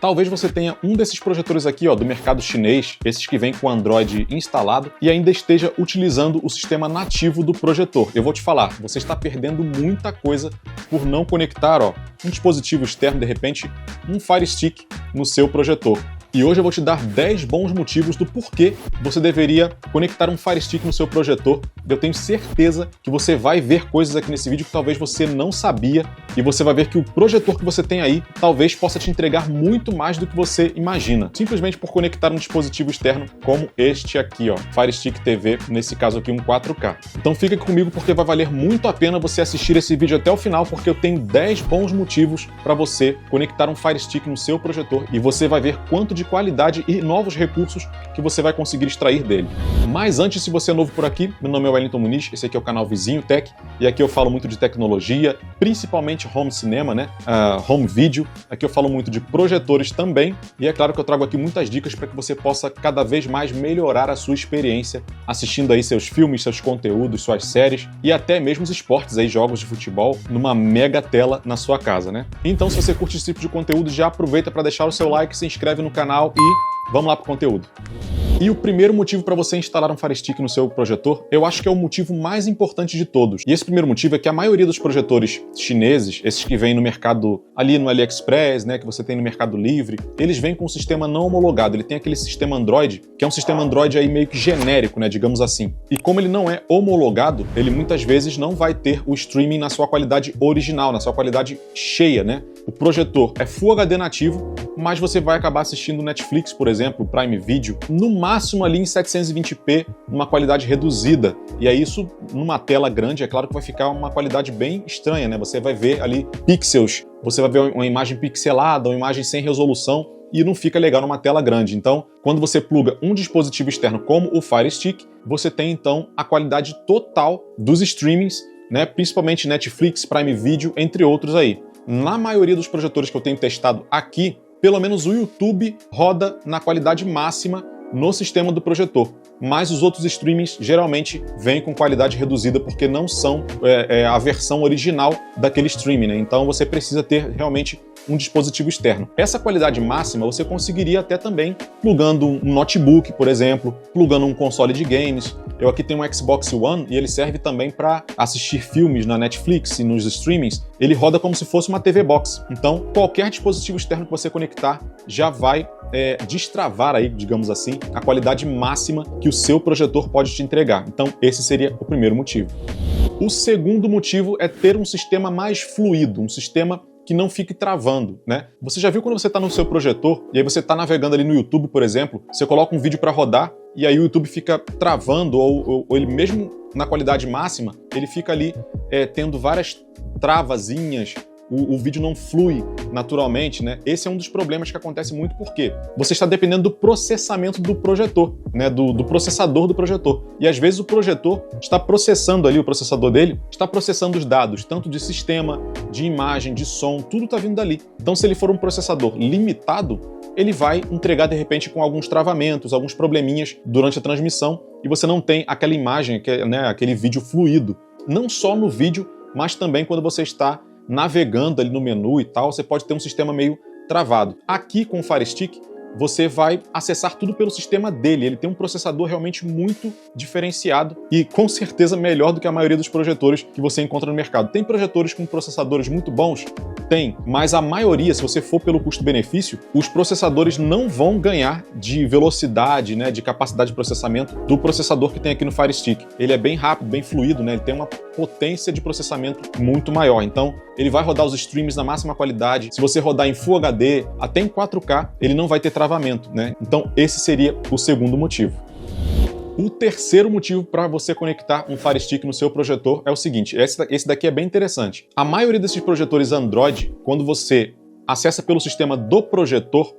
Talvez você tenha um desses projetores aqui, ó, do mercado chinês, esses que vêm com Android instalado, e ainda esteja utilizando o sistema nativo do projetor. Eu vou te falar, você está perdendo muita coisa por não conectar, ó, um dispositivo externo, de repente, um Fire Stick no seu projetor. E hoje eu vou te dar 10 bons motivos do porquê você deveria conectar um Fire Stick no seu projetor. Eu tenho certeza que você vai ver coisas aqui nesse vídeo que talvez você não sabia, e você vai ver que o projetor que você tem aí talvez possa te entregar muito mais do que você imagina, simplesmente por conectar um dispositivo externo como este aqui, ó, Fire Stick TV, nesse caso aqui um 4K. Então fica aqui comigo porque vai valer muito a pena você assistir esse vídeo até o final, porque eu tenho 10 bons motivos para você conectar um Fire Stick no seu projetor e você vai ver quanto de qualidade e novos recursos que você vai conseguir extrair dele. Mas antes, se você é novo por aqui, meu nome é Wellington Muniz, esse aqui é o canal Vizinho Tech, e aqui eu falo muito de tecnologia, principalmente home cinema, né? Home video. Aqui eu falo muito de projetores também, e é claro que eu trago aqui muitas dicas para que você possa cada vez mais melhorar a sua experiência assistindo aí seus filmes, seus conteúdos, suas séries e até mesmo os esportes aí, jogos de futebol, numa mega tela na sua casa, né? Então, se você curte esse tipo de conteúdo, já aproveita para deixar o seu like, se inscreve no canal e vamos lá para o conteúdo. E o primeiro motivo para você instalar um Fire Stick no seu projetor, eu acho que é o motivo mais importante de todos. E esse primeiro motivo é que a maioria dos projetores chineses, esses que vêm no mercado ali no AliExpress, né, que você tem no Mercado Livre, eles vêm com um sistema não homologado. Ele tem aquele sistema Android, que é um sistema Android aí meio que genérico, né, digamos assim. E como ele não é homologado, ele muitas vezes não vai ter o streaming na sua qualidade original, na sua qualidade cheia, né? O projetor é Full HD nativo, mas você vai acabar assistindo Netflix, por exemplo, Prime Video, no máximo ali em 720p, numa qualidade reduzida. E aí isso, numa tela grande, é claro que vai ficar uma qualidade bem estranha, né? Você vai ver ali pixels, você vai ver uma imagem pixelada, uma imagem sem resolução, e não fica legal numa tela grande. Então, quando você pluga um dispositivo externo como o Fire Stick, você tem então a qualidade total dos streamings, né? Principalmente Netflix, Prime Video, entre outros aí. Na maioria dos projetores que eu tenho testado aqui, pelo menos o YouTube roda na qualidade máxima no sistema do projetor, mas os outros streamings geralmente vêm com qualidade reduzida porque não são a versão original daquele streaming, né? Então você precisa ter realmente um dispositivo externo. Essa qualidade máxima você conseguiria até também plugando um notebook, por exemplo, plugando um console de games. Eu aqui tenho um Xbox One e ele serve também para assistir filmes na Netflix e nos streamings. Ele roda como se fosse uma TV Box. Então, qualquer dispositivo externo que você conectar já vai destravar aí, digamos assim, a qualidade máxima que o seu projetor pode te entregar. Então, esse seria o primeiro motivo. O segundo motivo é ter um sistema mais fluido, um sistema que não fique travando, né? Você já viu quando você está no seu projetor e aí você está navegando ali no YouTube, por exemplo, você coloca um vídeo para rodar e aí o YouTube fica travando ou ele mesmo na qualidade máxima, ele fica ali tendo várias travazinhas, o vídeo não flui naturalmente, né? Esse é um dos problemas que acontece muito porque você está dependendo do processamento do projetor, né? Do processador do projetor. E às vezes o projetor está processando ali, o processador dele está processando os dados, tanto de sistema, de imagem, de som, tudo está vindo dali. Então, se ele for um processador limitado, ele vai entregar de repente com alguns travamentos, alguns probleminhas durante a transmissão e você não tem aquela imagem, né, aquele vídeo fluido. Não só no vídeo, mas também quando você está navegando ali no menu e tal, você pode ter um sistema meio travado. Aqui com o Fire Stick, você vai acessar tudo pelo sistema dele. Ele tem um processador realmente muito diferenciado e com certeza melhor do que a maioria dos projetores que você encontra no mercado. Tem projetores com processadores muito bons? Tem, mas a maioria, se você for pelo custo-benefício, os processadores não vão ganhar de velocidade, né, de capacidade de processamento do processador que tem aqui no Fire Stick. Ele é bem rápido, bem fluido, né, ele tem uma potência de processamento muito maior. Então, ele vai rodar os streams na máxima qualidade. Se você rodar em Full HD, até em 4K, ele não vai ter travamento, né? Então, esse seria o segundo motivo. O terceiro motivo para você conectar um Fire Stick no seu projetor é o seguinte, esse daqui é bem interessante. A maioria desses projetores Android, quando você acessa pelo sistema do projetor,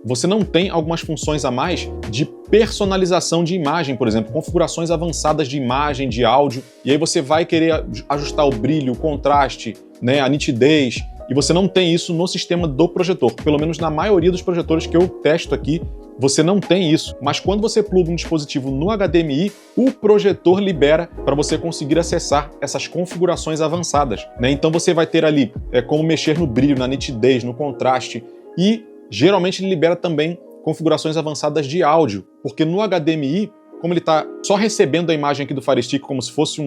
você não tem algumas funções a mais de personalização de imagem, por exemplo, configurações avançadas de imagem, de áudio, e aí você vai querer ajustar o brilho, o contraste, né, a nitidez, e você não tem isso no sistema do projetor. Pelo menos na maioria dos projetores que eu testo aqui, você não tem isso. Mas quando você pluga um dispositivo no HDMI, o projetor libera para você conseguir acessar essas configurações avançadas, né? Então você vai ter ali como mexer no brilho, na nitidez, no contraste, e Geralmente ele libera também configurações avançadas de áudio, porque no HDMI, como ele está só recebendo a imagem aqui do Fire Stick como se fosse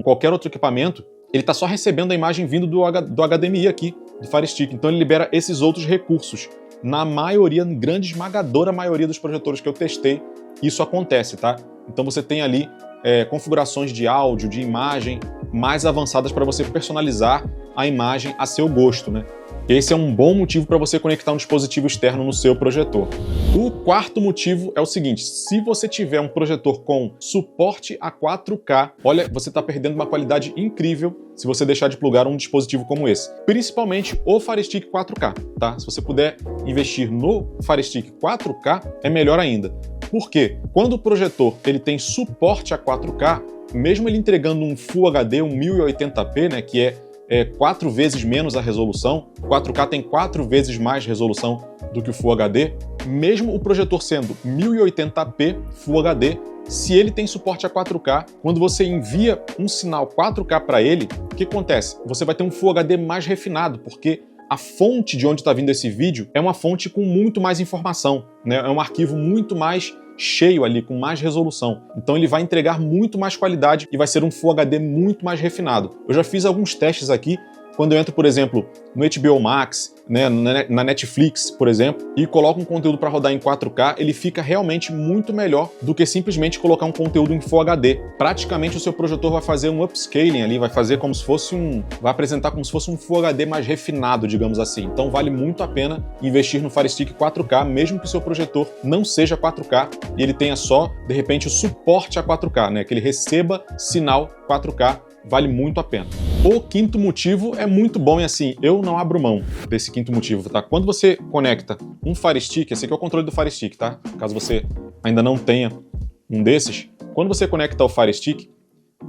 qualquer outro equipamento, ele está só recebendo a imagem vindo do HDMI aqui, do Fire Stick. Então ele libera esses outros recursos. Na maioria, grande esmagadora maioria dos projetores que eu testei, isso acontece, tá? Então você tem ali configurações de áudio, de imagem mais avançadas para você personalizar a imagem a seu gosto, né? Esse é um bom motivo para você conectar um dispositivo externo no seu projetor. O quarto motivo é o seguinte: se você tiver um projetor com suporte a 4K, olha, você está perdendo uma qualidade incrível se você deixar de plugar um dispositivo como esse. Principalmente o Fire Stick 4K, tá? Se você puder investir no Fire Stick 4K, é melhor ainda. Por quê? Quando o projetor ele tem suporte a 4K, mesmo ele entregando um Full HD, um 1080p, né, que é 4 vezes menos a resolução, 4K tem 4 vezes mais resolução do que o Full HD, mesmo o projetor sendo 1080p Full HD, se ele tem suporte a 4K, quando você envia um sinal 4K para ele, o que acontece? Você vai ter um Full HD mais refinado, porque a fonte de onde está vindo esse vídeo é uma fonte com muito mais informação, né? É um arquivo muito mais cheio ali, com mais resolução. Então ele vai entregar muito mais qualidade e vai ser um Full HD muito mais refinado. Eu já fiz alguns testes aqui, quando eu entro, por exemplo, no HBO Max, né, na Netflix, por exemplo, e coloco um conteúdo para rodar em 4K, ele fica realmente muito melhor do que simplesmente colocar um conteúdo em Full HD. Praticamente o seu projetor vai fazer um upscaling ali, vai fazer como se fosse vai apresentar como se fosse um Full HD mais refinado, digamos assim. Então vale muito a pena investir no Fire Stick 4K, mesmo que o seu projetor não seja 4K e ele tenha só, de repente, o suporte a 4K, né, que ele receba sinal 4K. Vale muito a pena. O quinto motivo é muito bom e assim, eu não abro mão desse quinto motivo, tá? Quando você conecta um Fire Stick, esse aqui é o controle do Fire Stick, tá? Caso você ainda não tenha um desses, quando você conecta o Fire Stick,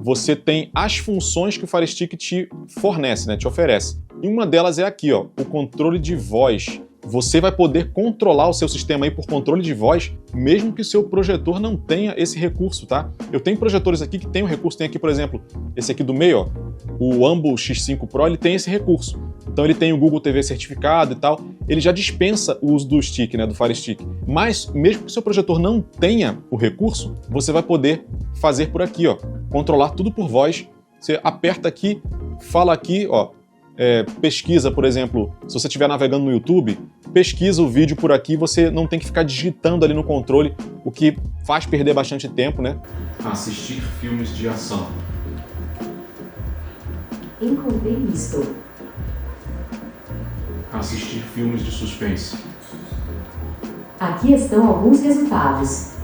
você tem as funções que o Fire Stick te fornece, né? Te oferece. E uma delas é aqui, ó, o controle de voz. Você vai poder controlar o seu sistema aí por controle de voz, mesmo que o seu projetor não tenha esse recurso, tá? Eu tenho projetores aqui que tem o recurso, tem aqui, por exemplo, esse aqui do meio, ó, o Ambu X5 Pro, ele tem esse recurso. Então ele tem o Google TV certificado e tal, ele já dispensa o uso do stick, né, do Fire Stick. Mas, mesmo que o seu projetor não tenha o recurso, você vai poder fazer por aqui, ó, controlar tudo por voz. Você aperta aqui, fala aqui, ó, pesquisa, por exemplo, se você estiver navegando no YouTube, pesquisa o vídeo por aqui, você não tem que ficar digitando ali no controle, o que faz perder bastante tempo, né? Assistir filmes de ação. Encontrei isto. Assistir filmes de suspense. Aqui estão alguns resultados.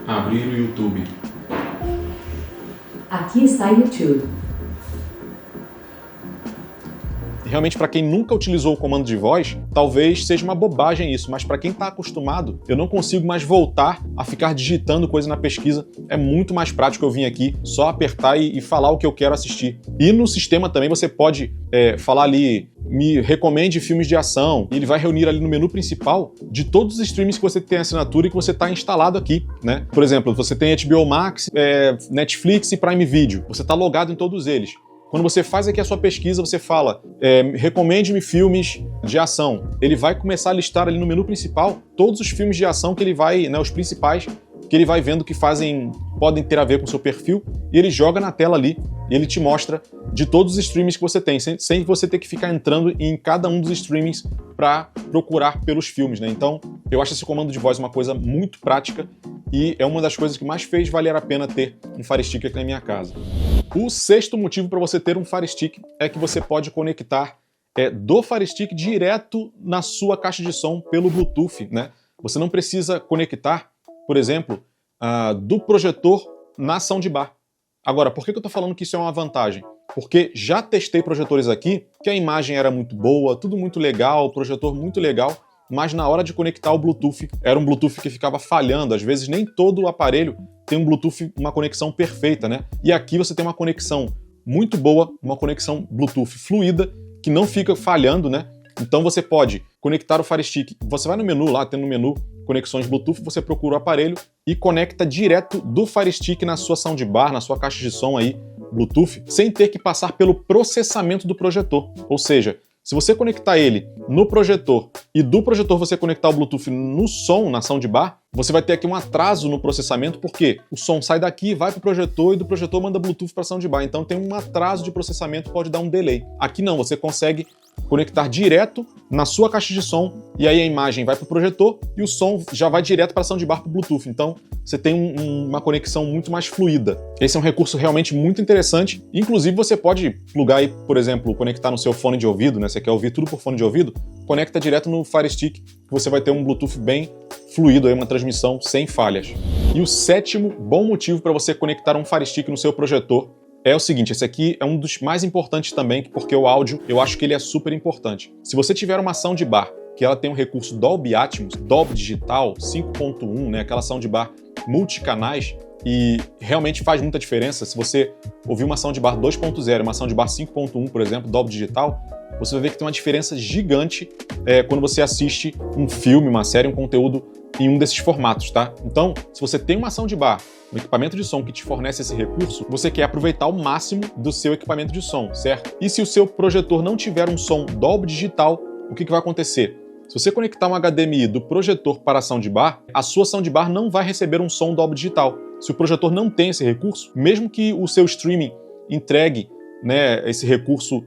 Abrir o YouTube. Aqui está YouTube. Realmente, para quem nunca utilizou o comando de voz, talvez seja uma bobagem isso, mas para quem está acostumado, eu não consigo mais voltar a ficar digitando coisa na pesquisa. É muito mais prático eu vir aqui, só apertar e falar o que eu quero assistir. E no sistema também você pode falar ali, me recomende filmes de ação, e ele vai reunir ali no menu principal de todos os streams que você tem assinatura e que você está instalado aqui, né? Por exemplo, você tem HBO Max, Netflix e Prime Video, você está logado em todos eles. Quando você faz aqui a sua pesquisa, você fala, recomende-me filmes de ação. Ele vai começar a listar ali no menu principal todos os filmes de ação que ele vai, né, os principais, que ele vai vendo que podem ter a ver com o seu perfil, e ele joga na tela ali, e ele te mostra de todos os streamings que você tem, sem você ter que ficar entrando em cada um dos streamings para procurar pelos filmes, né? Então, eu acho esse comando de voz uma coisa muito prática, e é uma das coisas que mais fez valer a pena ter um Fire Stick aqui na minha casa. O sexto motivo para você ter um Fire Stick é que você pode conectar do Fire Stick direto na sua caixa de som pelo Bluetooth, né? Você não precisa conectar, por exemplo, do projetor na soundbar. Agora, por que eu estou falando que isso é uma vantagem? Porque já testei projetores aqui que a imagem era muito boa, tudo muito legal, o projetor muito legal, mas na hora de conectar o Bluetooth, era um Bluetooth que ficava falhando, às vezes nem todo o aparelho tem um Bluetooth, uma conexão perfeita, né? E aqui você tem uma conexão muito boa, uma conexão Bluetooth fluida, que não fica falhando, né? Então você pode conectar o Fire Stick, você vai no menu lá, tem no menu conexões Bluetooth, você procura o aparelho e conecta direto do Fire Stick na sua soundbar, na sua caixa de som aí, Bluetooth sem ter que passar pelo processamento do projetor. Ou seja, se você conectar ele no projetor e do projetor você conectar o Bluetooth no som, na soundbar, você vai ter aqui um atraso no processamento, porque o som sai daqui, vai para o projetor e do projetor manda Bluetooth para a soundbar. Então tem um atraso de processamento, pode dar um delay. Aqui não, você consegue conectar direto na sua caixa de som e aí a imagem vai para o projetor e o som já vai direto para a soundbar para o Bluetooth. Então você tem uma conexão muito mais fluida. Esse é um recurso realmente muito interessante. Inclusive você pode plugar aí, por exemplo, conectar no seu fone de ouvido, né? Você quer ouvir tudo por fone de ouvido? Conecta direto no Fire Stick, que você vai ter um Bluetooth bem fluido, aí, uma transmissão sem falhas. E o 7º bom motivo para você conectar um Fire Stick no seu projetor é o seguinte, esse aqui é um dos mais importantes também, porque o áudio, eu acho que ele é super importante. Se você tiver uma soundbar que ela tem um recurso Dolby Atmos, Dolby Digital 5.1, né, aquela soundbar multicanais, e realmente faz muita diferença. Se você ouvir uma soundbar 2.0 e uma soundbar 5.1, por exemplo, Dolby Digital, você vai ver que tem uma diferença gigante quando você assiste um filme, uma série, um conteúdo em um desses formatos, tá? Então, se você tem uma soundbar, um equipamento de som que te fornece esse recurso, você quer aproveitar o máximo do seu equipamento de som, certo? E se o seu projetor não tiver um som Dolby Digital, o que vai acontecer? Se você conectar um HDMI do projetor para a soundbar, a sua soundbar não vai receber um som Dolby Digital. Se o projetor não tem esse recurso, mesmo que o seu streaming entregue, né, esse recurso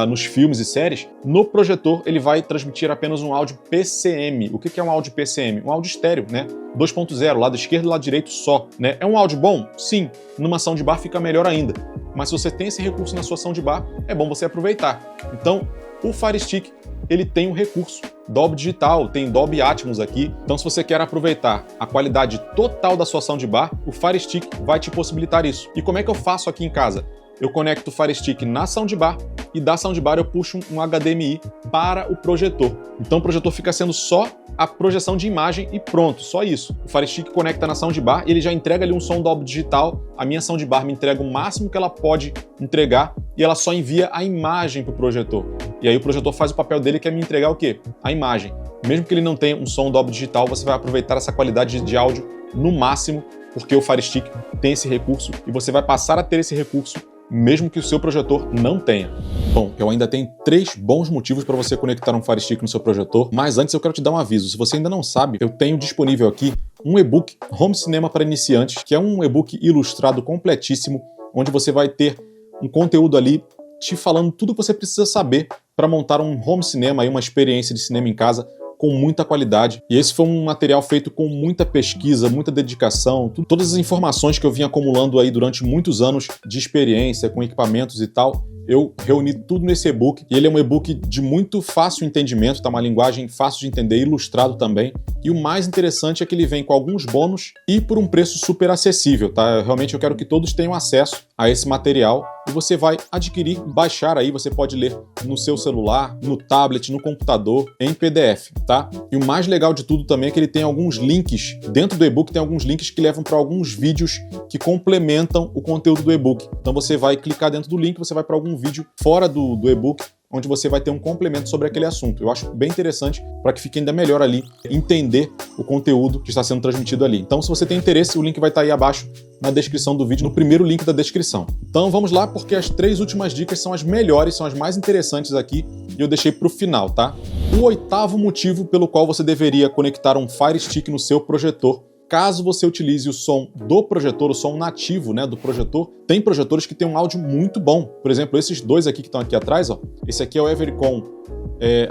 nos filmes e séries, no projetor ele vai transmitir apenas um áudio PCM. O que é um áudio PCM? Um áudio estéreo, né? 2.0, lado esquerdo e lado direito só, né? É um áudio bom? Sim. Numa soundbar fica melhor ainda. Mas se você tem esse recurso na sua soundbar, é bom você aproveitar. Então, o Fire Stick, ele tem um recurso Dolby Digital, tem Dolby Atmos aqui. Então, se você quer aproveitar a qualidade total da sua soundbar, o Fire Stick vai te possibilitar isso. E como é que eu faço aqui em casa? Eu conecto o Fire Stick na soundbar e da soundbar eu puxo um HDMI para o projetor. Então o projetor fica sendo só a projeção de imagem e pronto, só isso. O Fire Stick conecta na soundbar e ele já entrega ali um som Dolby Digital. A minha soundbar me entrega o máximo que ela pode entregar e ela só envia a imagem para o projetor. E aí o projetor faz o papel dele, que é me entregar o quê? A imagem. Mesmo que ele não tenha um som Dolby Digital, você vai aproveitar essa qualidade de áudio no máximo, porque o Fire Stick tem esse recurso e você vai passar a ter esse recurso mesmo que o seu projetor não tenha. Bom, eu ainda tenho 3 bons motivos para você conectar um Fire Stick no seu projetor, mas antes eu quero te dar um aviso. Se você ainda não sabe, eu tenho disponível aqui um e-book Home Cinema para Iniciantes, que é um e-book ilustrado completíssimo, onde você vai ter um conteúdo ali te falando tudo que você precisa saber para montar um home cinema, uma experiência de cinema em casa, com muita qualidade. E esse foi um material feito com muita pesquisa, muita dedicação, todas as informações que eu vim acumulando aí durante muitos anos de experiência com equipamentos e tal, eu reuni tudo nesse e-book, e ele é um e-book de muito fácil entendimento, tá? Uma linguagem fácil de entender, ilustrado também, e o mais interessante é que ele vem com alguns bônus e por um preço super acessível, tá? Realmente eu quero que todos tenham acesso a esse material, e você vai adquirir, baixar aí, você pode ler no seu celular, no tablet, no computador, em PDF, tá? E o mais legal de tudo também é que ele tem alguns links, dentro do e-book tem alguns links que levam para alguns vídeos que complementam o conteúdo do e-book. Então você vai clicar dentro do link, você vai para algum vídeo fora do e-book, onde você vai ter um complemento sobre aquele assunto. Eu acho bem interessante para que fique ainda melhor ali, entender o conteúdo que está sendo transmitido ali. Então, se você tem interesse, o link vai estar aí abaixo na descrição do vídeo, no primeiro link da descrição. Então vamos lá, porque as 3 últimas dicas são as melhores, são as mais interessantes aqui, e eu deixei para o final, tá? O 8º motivo pelo qual você deveria conectar um Fire Stick no seu projetor, caso você utilize o som do projetor, o som nativo, né, do projetor. Tem projetores que têm um áudio muito bom. Por exemplo, esses 2 aqui que estão aqui atrás, ó. Esse aqui é o Evericon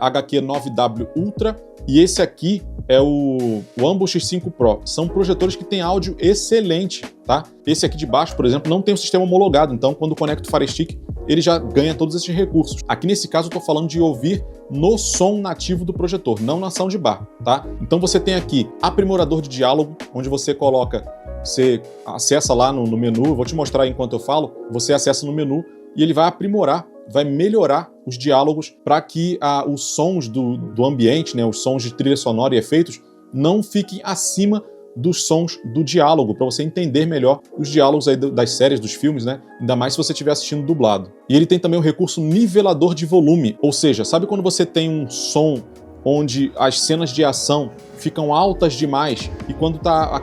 HQ9W Ultra e esse aqui é o Ambush X5 Pro. São projetores que têm áudio excelente, tá? Esse aqui de baixo, por exemplo, não tem um sistema homologado, então quando conecta o Fire Stick, ele já ganha todos esses recursos. Aqui nesse caso eu estou falando de ouvir no som nativo do projetor, não na soundbar, tá? Então você tem aqui aprimorador de diálogo, onde você coloca, você acessa lá no menu, eu vou te mostrar enquanto eu falo, você acessa no menu e ele vai aprimorar, vai melhorar os diálogos para que os sons do ambiente, né, os sons de trilha sonora e efeitos, não fiquem acima dos sons do diálogo, para você entender melhor os diálogos aí das séries, dos filmes, né? Ainda mais se você estiver assistindo dublado. E ele tem também o recurso nivelador de volume, ou seja, sabe quando você tem um som onde as cenas de ação ficam altas demais e quando tá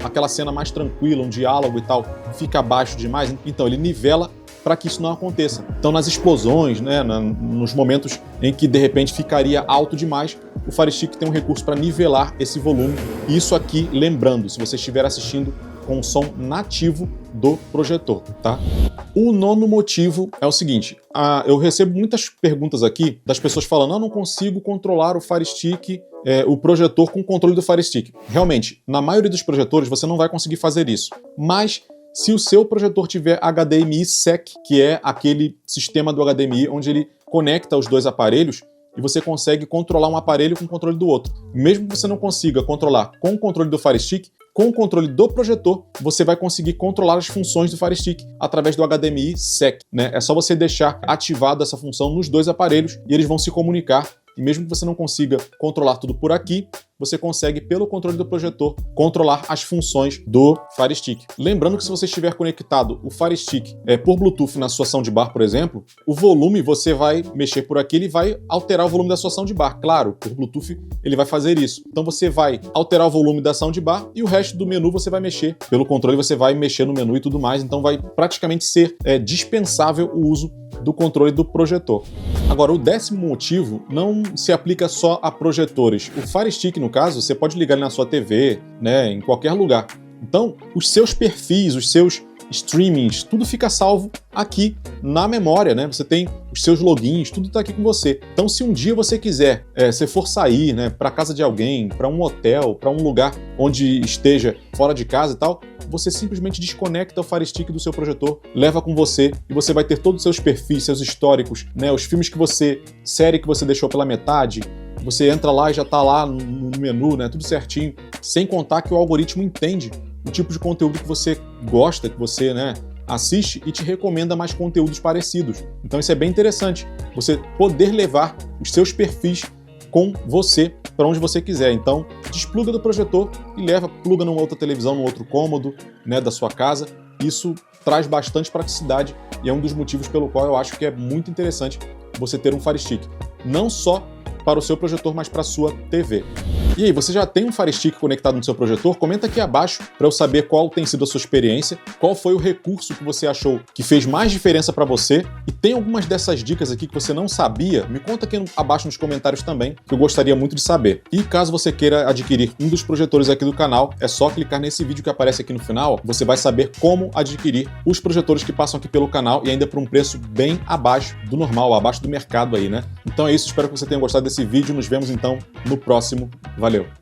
aquela cena mais tranquila, um diálogo e tal, fica baixo demais. Então ele nivela para que isso não aconteça. Então nas explosões, né, nos momentos em que de repente ficaria alto demais, o Fire Stick tem um recurso para nivelar esse volume. Isso aqui, lembrando, se você estiver assistindo com o som nativo do projetor, tá? O nono motivo é o seguinte, eu recebo muitas perguntas aqui das pessoas falando, eu não consigo controlar o Fire Stick, o projetor com o controle do Fire Stick. Realmente, na maioria dos projetores você não vai conseguir fazer isso, mas se o seu projetor tiver HDMI SEC, que é aquele sistema do HDMI onde ele conecta os dois aparelhos, e você consegue controlar um aparelho com o controle do outro. Mesmo que você não consiga controlar com o controle do Fire Stick, com o controle do projetor, você vai conseguir controlar as funções do Fire Stick através do HDMI SEC, né? É só você deixar ativada essa função nos dois aparelhos e eles vão se comunicar. E mesmo que você não consiga controlar tudo por aqui, você consegue, pelo controle do projetor, controlar as funções do Fire Stick. Lembrando que se você estiver conectado o Fire Stick por Bluetooth na sua soundbar, por exemplo, o volume você vai mexer por aqui, ele vai alterar o volume da sua soundbar. Claro, por Bluetooth ele vai fazer isso. Então você vai alterar o volume da soundbar e o resto do menu você vai mexer. Pelo controle você vai mexer no menu e tudo mais, então vai praticamente ser dispensável o uso do controle do projetor. Agora, o 10º motivo não se aplica só a projetores. O Fire Stick, no caso, você pode ligar ele na sua TV, né, em qualquer lugar. Então, os seus perfis, os seus streamings, tudo fica salvo aqui na memória, né? Você tem os seus logins, tudo tá aqui com você. Então, se um dia você quiser, você for sair, né, para casa de alguém, para um hotel, para um lugar onde esteja fora de casa e tal, você simplesmente desconecta o Fire Stick do seu projetor, leva com você e você vai ter todos os seus perfis, seus históricos, né, os filmes que série que você deixou pela metade, você entra lá e já tá lá no menu, né, tudo certinho, sem contar que o algoritmo entende o tipo de conteúdo que você gosta, que você, né, assiste e te recomenda mais conteúdos parecidos. Então isso é bem interessante, você poder levar os seus perfis com você para onde você quiser. Então, despluga do projetor e pluga numa outra televisão, num outro cômodo, né, da sua casa. Isso traz bastante praticidade e é um dos motivos pelo qual eu acho que é muito interessante você ter um Fire Stick. Não só para o seu projetor, mas para a sua TV. E aí, você já tem um Fire Stick conectado no seu projetor? Comenta aqui abaixo para eu saber qual tem sido a sua experiência, qual foi o recurso que você achou que fez mais diferença para você, e tem algumas dessas dicas aqui que você não sabia? Me conta aqui abaixo nos comentários também, que eu gostaria muito de saber. E caso você queira adquirir um dos projetores aqui do canal, é só clicar nesse vídeo que aparece aqui no final, você vai saber como adquirir os projetores que passam aqui pelo canal e ainda por um preço bem abaixo do normal, abaixo do mercado aí, né? Então é isso, espero que você tenha gostado desse vídeo, nos vemos então no próximo. Valeu!